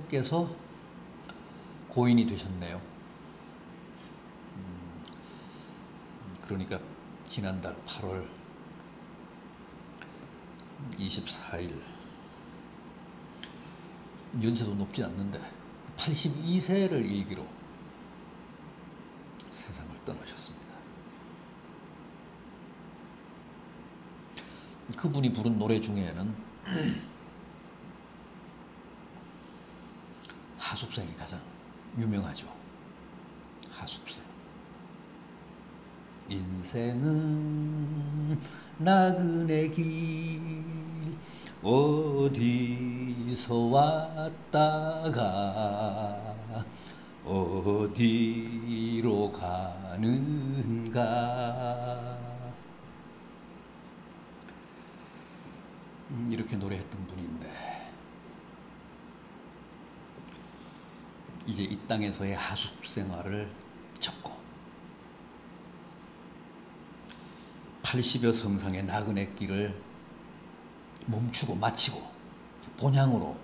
하나님께서 고인이 되셨네요. 그러니까 지난달 8월 24일, 연세도 높지 않는데 82세를 일기로 세상을 떠나셨습니다. 그분이 부른 노래 중에는 하숙생이 가장 유명하죠. 하숙생. 인생은 나그네 길 어디서 왔다가 어디로 가는가. 이렇게 노래했던 분인데 이제 이 땅에서의 하숙 생활을 접고 80여 성상의 나그네 길을 멈추고 마치고 본향으로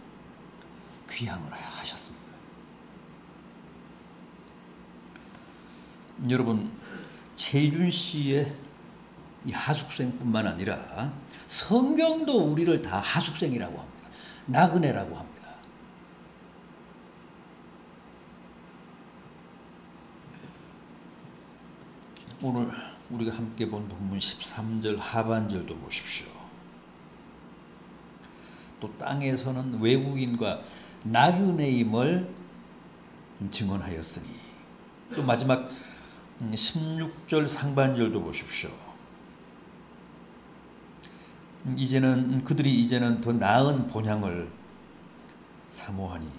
귀향을 하셨습니다. 여러분, 최희준 씨의 이 하숙생뿐만 아니라 성경도 우리를 다 하숙생이라고 합니다. 나그네라고 합니다. 오늘 우리가 함께 본 본문 13절 하반절도 보십시오. 또 땅에서는 외국인과 나그네임을 증언하였으니, 또 마지막 16절 상반절도 보십시오. 그들이 이제는 더 나은 본향을 사모하니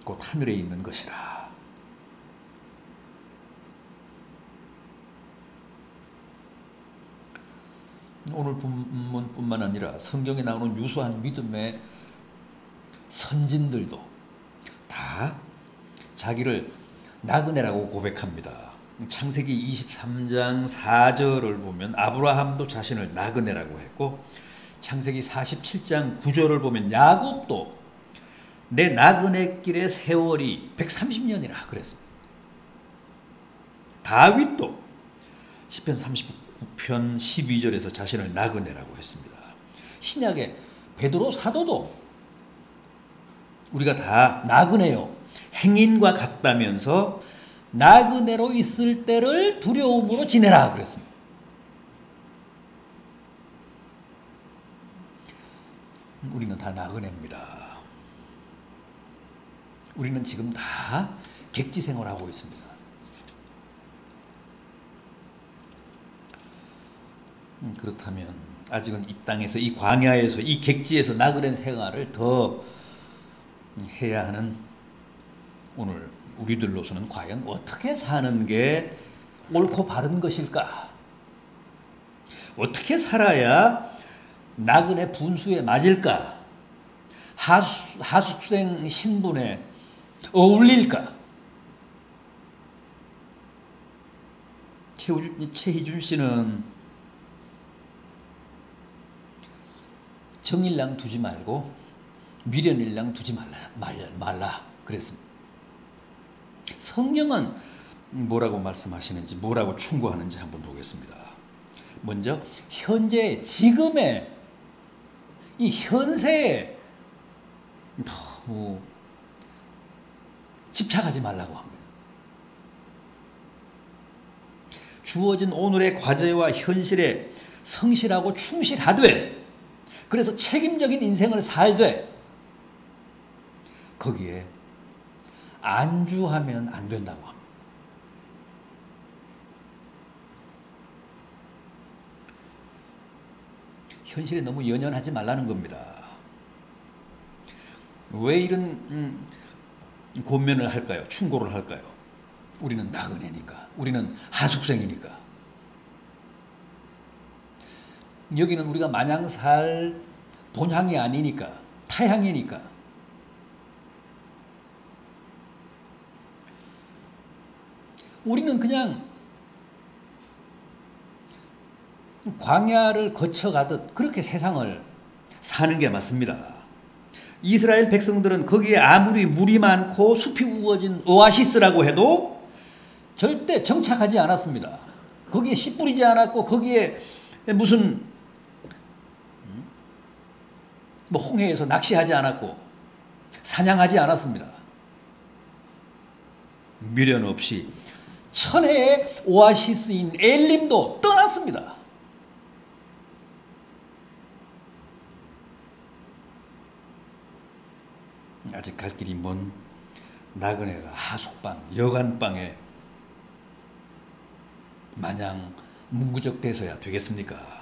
곧 하늘에 있는 것이라. 오늘 본문뿐만 아니라 성경에 나오는 유수한 믿음의 선진들도 다 자기를 나그네라고 고백합니다. 창세기 23장 4절을 보면 아브라함도 자신을 나그네라고 했고, 창세기 47장 9절을 보면 야곱도 내 나그네 길의 세월이 130년이라 그랬습니다. 다윗도 시편 39편 12절에서 자신을 나그네라고 했습니다. 신약의 베드로 사도도 우리가 다 나그네요, 행인과 같다면서 나그네로 있을 때를 두려움으로 지내라 그랬습니다. 우리는 다 나그네입니다. 우리는 지금 다 객지 생활하고 있습니다. 그렇다면 아직은 이 땅에서, 이 광야에서, 이 객지에서 나그네 생활을 더 해야 하는 오늘 우리들로서는 과연 어떻게 사는 게 옳고 바른 것일까? 어떻게 살아야 나그네 분수에 맞을까? 하숙생 신분에 어울릴까? 최희준 씨는 정일랑 두지 말고 미련일랑 두지 말라 그랬습니다. 성경은 뭐라고 말씀하시는지, 뭐라고 충고하는지 한번 보겠습니다. 먼저 현재, 지금의 이 현세에 너무 집착하지 말라고 합니다. 주어진 오늘의 과제와 현실에 성실하고 충실하되, 그래서 책임적인 인생을 살되, 거기에 안주하면 안 된다고 합니다. 현실에 너무 연연하지 말라는 겁니다. 왜 이런 권면을 할까요? 충고를 할까요? 우리는 나그네니까, 우리는 하숙생이니까. 여기는 우리가 마냥 살 본향이 아니니까, 타향이니까. 우리는 그냥 광야를 거쳐가듯 그렇게 세상을 사는 게 맞습니다. 이스라엘 백성들은 거기에 아무리 물이 많고 숲이 우거진 오아시스라고 해도 절대 정착하지 않았습니다. 거기에 씨 뿌리지 않았고 거기에 무슨 뭐 홍해에서 낚시하지 않았고 사냥하지 않았습니다. 미련 없이 천혜의 오아시스인 엘림도 떠났습니다. 아직 갈 길이 먼 나그네가 하숙방, 여간방에 마냥 문구적돼서야 되겠습니까?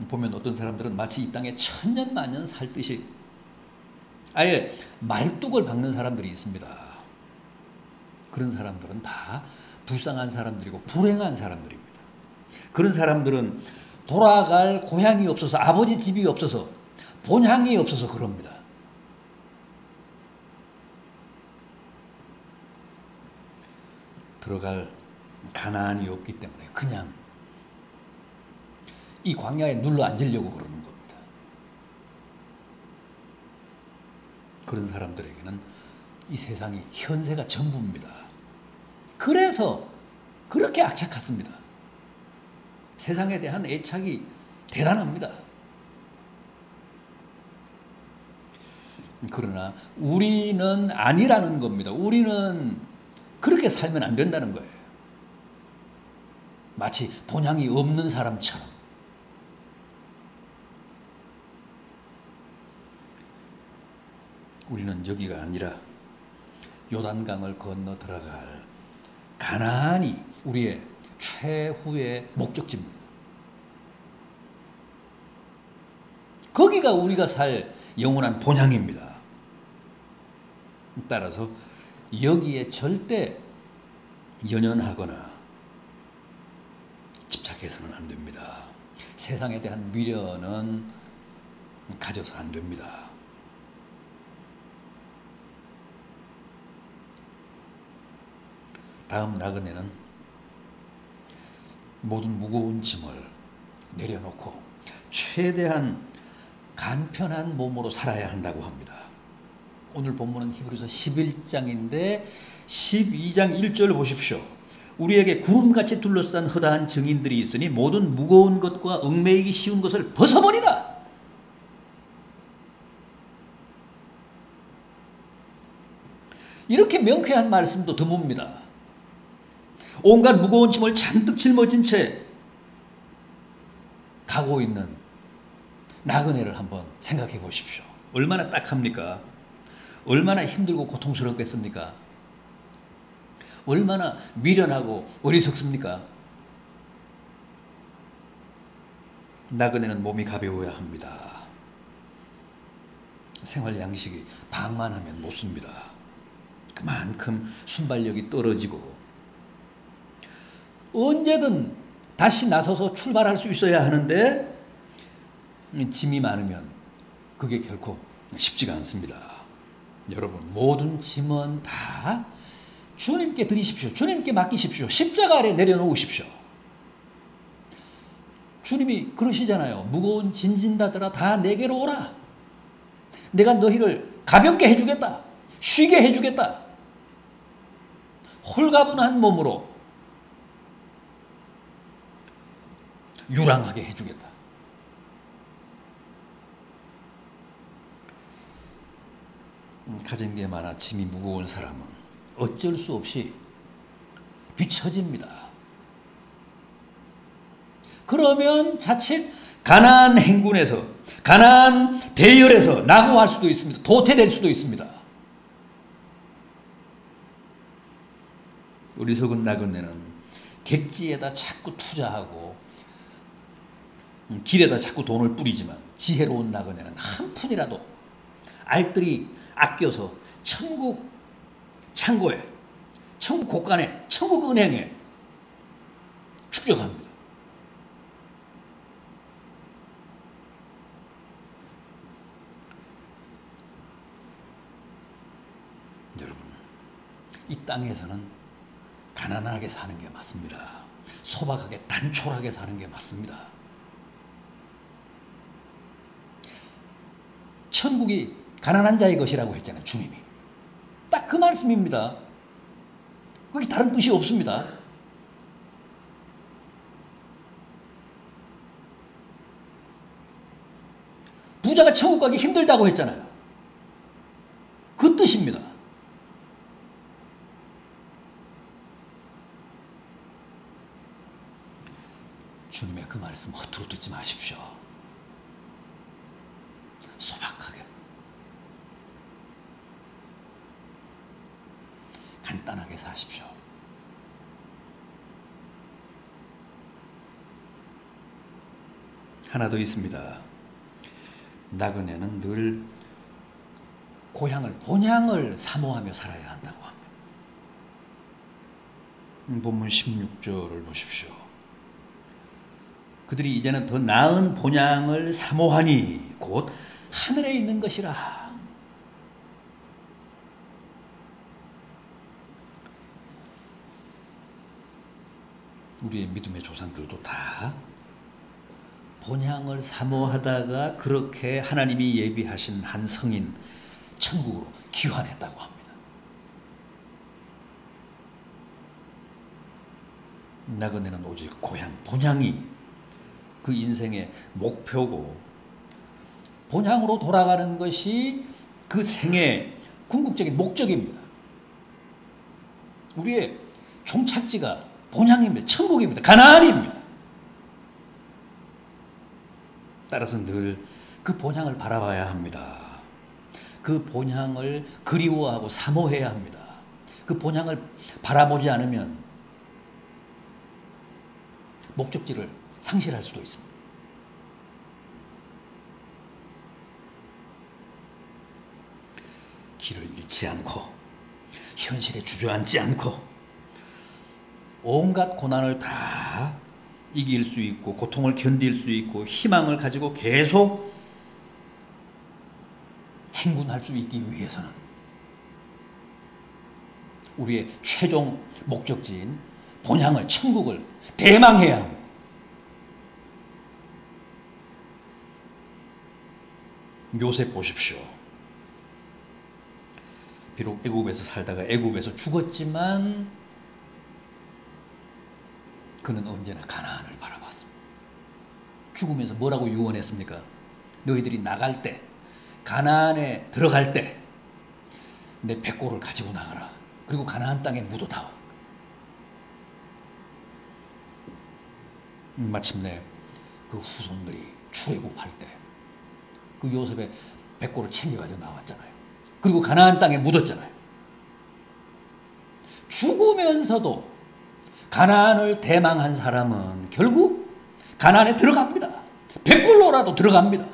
보면 어떤 사람들은 마치 이 땅에 천년만년 살듯이 아예 말뚝을 박는 사람들이 있습니다. 그런 사람들은 다 불쌍한 사람들이고 불행한 사람들입니다. 그런 사람들은 돌아갈 고향이 없어서, 아버지 집이 없어서, 본향이 없어서 그럽니다. 들어갈 가나안이 없기 때문에 그냥 이 광야에 눌러 앉으려고 그러는 겁니다. 그런 사람들에게는 이 세상이 현세가 전부입니다. 그래서 그렇게 악착같습니다. 세상에 대한 애착이 대단합니다. 그러나 우리는 아니라는 겁니다. 우리는 그렇게 살면 안 된다는 거예요. 마치 본향이 없는 사람처럼. 우리는 여기가 아니라 요단강을 건너 들어갈 가나안이 우리의 최후의 목적지입니다. 거기가 우리가 살 영원한 본향입니다. 따라서 여기에 절대 연연하거나 집착해서는 안 됩니다. 세상에 대한 미련은 가져서 안 됩니다. 다음 나그네는 모든 무거운 짐을 내려놓고 최대한 간편한 몸으로 살아야 한다고 합니다. 오늘 본문은 히브리서 11장인데 12장 1절 보십시오. 우리에게 구름같이 둘러싼 허다한 증인들이 있으니 모든 무거운 것과 얽매이기 쉬운 것을 벗어버리라. 이렇게 명쾌한 말씀도 드뭅니다. 온갖 무거운 짐을 잔뜩 짊어진 채 가고 있는 나그네를 한번 생각해 보십시오. 얼마나 딱합니까? 얼마나 힘들고 고통스럽겠습니까? 얼마나 미련하고 어리석습니까? 나그네는 몸이 가벼워야 합니다. 생활 양식이 방만하면 못 씁니다. 그만큼 순발력이 떨어지고 언제든 다시 나서서 출발할 수 있어야 하는데 짐이 많으면 그게 결코 쉽지가 않습니다. 여러분, 모든 짐은 다 주님께 드리십시오. 주님께 맡기십시오. 십자가 아래 내려놓으십시오. 주님이 그러시잖아요. 무거운 짐진다들아 다 내게로 오라. 내가 너희를 가볍게 해주겠다. 쉬게 해주겠다. 홀가분한 몸으로 유랑하게 해주겠다. 가진 게 많아 짐이 무거운 사람은 어쩔 수 없이 뒤처집니다. 그러면 자칫 가나안 행군에서, 가나안 대열에서 낙오할 수도 있습니다. 도태될 수도 있습니다. 어리석은 나그네는 객지에다 자꾸 투자하고 길에다 자꾸 돈을 뿌리지만 지혜로운 나그네는 한 푼이라도 알뜰히 아껴서 천국 창고에, 천국 곳간에, 천국 은행에 축적합니다. 여러분, 이 땅에서는 가난하게 사는 게 맞습니다. 소박하게 단촐하게 사는 게 맞습니다. 천국이 가난한 자의 것이라고 했잖아요. 주님이. 딱 그 말씀입니다. 거기 다른 뜻이 없습니다. 부자가 천국 가기 힘들다고 했잖아요. 그 뜻입니다. 주님의 그 말씀 허투루 듣지 마십시오. 소박하게, 간단하게 사십시오. 하나 더 있습니다. 나그네는 늘 고향을, 본향을 사모하며 살아야 한다고 합니다. 본문 16절을 보십시오. 그들이 이제는 더 나은 본향을 사모하니 곧 하늘에 있는 것이라. 우리의 믿음의 조상들도 다 본향을 사모하다가 그렇게 하나님이 예비하신 한 성인 천국으로 귀환했다고 합니다. 나그네는 오직 고향, 본향이 그 인생의 목표고, 본향으로 돌아가는 것이 그 생의 궁극적인 목적입니다. 우리의 종착지가 본향입니다. 천국입니다. 가나안입니다. 따라서 늘 그 본향을 바라봐야 합니다. 그 본향을 그리워하고 사모해야 합니다. 그 본향을 바라보지 않으면 목적지를 상실할 수도 있습니다. 길을 잃지 않고 현실에 주저앉지 않고 온갖 고난을 다 이길 수 있고 고통을 견딜 수 있고 희망을 가지고 계속 행군할 수 있기 위해서는 우리의 최종 목적지인 본향을, 천국을 대망해야 합니다. 요셉 보십시오. 비록 애굽에서 살다가 애굽에서 죽었지만 그는 언제나 가나안을 바라봤습니다. 죽으면서 뭐라고 유언했습니까? 너희들이 나갈 때, 가나안에 들어갈 때 내 백골을 가지고 나가라. 그리고 가나안 땅에 묻어다오. 마침내 그 후손들이 출애굽할 때 그 요셉의 백골을 챙겨가지고 나왔잖아요. 그리고 가나안 땅에 묻었잖아요. 죽으면서도 가나안을 대망한 사람은 결국 가나안에 들어갑니다. 백골로라도 들어갑니다.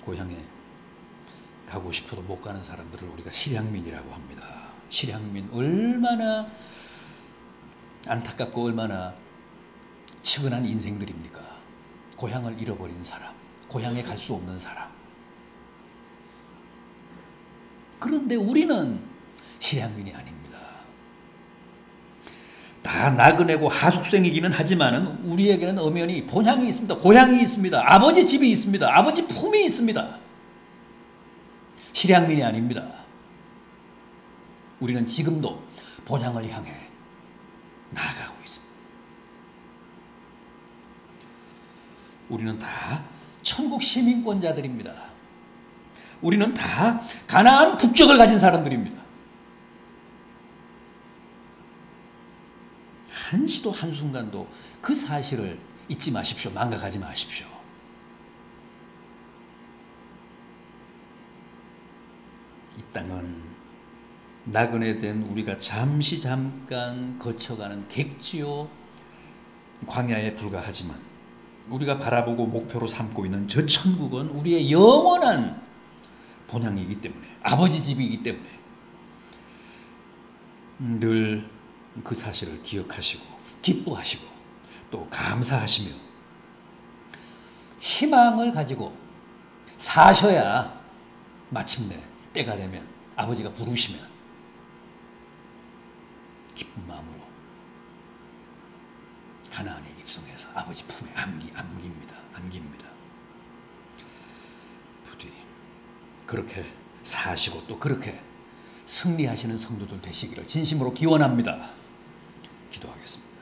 고향에 가고 싶어도 못 가는 사람들을 우리가 실향민이라고 합니다. 실향민, 얼마나 안타깝고 얼마나 측은한 인생들입니까? 고향을 잃어버린 사람, 고향에 갈 수 없는 사람. 그런데 우리는 실향민이 아닙니다. 다 나그네고 하숙생이기는 하지만 우리에게는 엄연히 본향이 있습니다. 고향이 있습니다. 아버지 집이 있습니다. 아버지 품이 있습니다. 실향민이 아닙니다. 우리는 지금도 본향을 향해 나아가고 있습니다. 우리는 다 천국 시민권자들입니다. 우리는 다 가나안 국적을 가진 사람들입니다. 한시도 한순간도 그 사실을 잊지 마십시오. 망각하지 마십시오. 이 땅은 나그네 된 우리가 잠깐 거쳐가는 객지요 광야에 불과하지만 우리가 바라보고 목표로 삼고 있는 저 천국은 우리의 영원한 본향이기 때문에, 아버지 집이기 때문에 늘 그 사실을 기억하시고 기뻐하시고 또 감사하시며 희망을 가지고 사셔야 마침내 때가 되면 아버지가 부르시면 기쁜 마음으로 가나안에 입성해서 아버지 품에 안깁니다. 부디 그렇게 사시고 또 그렇게 승리하시는 성도들 되시기를 진심으로 기원합니다. 기도하겠습니다.